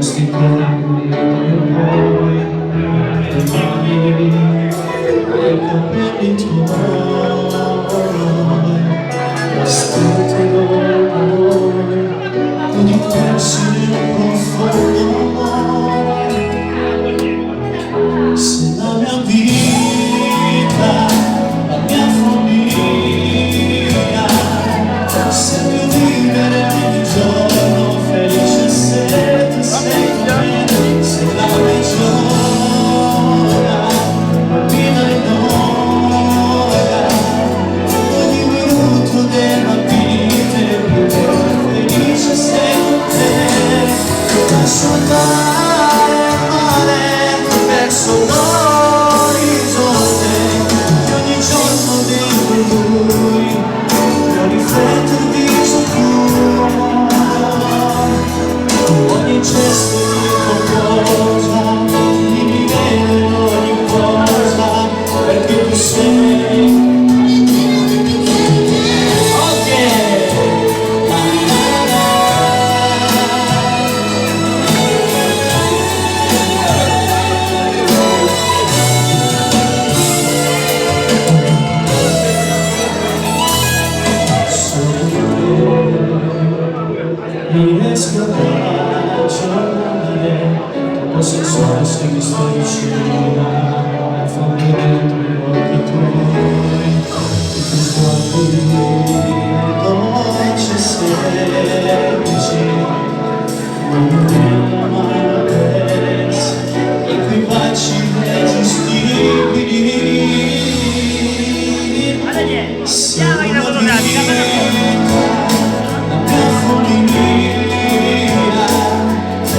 questi piani e poi domani ai capelli tuoi vestiti d'amore con i persi nel profondo amore. Se la mia vita, la mia follia, se il mio vivere ogni giorno felice se ti sei con me, se la mia gioia, bambina e noia, ogni minuto della vita è più felice sei con te. Lascio andare il mare verso l'orizzonte e ogni giorno dentro lui lo rifletto il viso tuo, ogni gesto di qualcosa mi rivela in ogni cosa perché tu sei. Riesco a ragionare, dopo sensuale se mi sto vicino, e fondi dentro gli occhi tuoi, i tuoi sguardi dolci e semplici, una mano carezza, i tuoi baci irresistibili.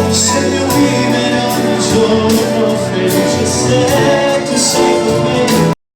Se il mio vivere ogni giorno felice sei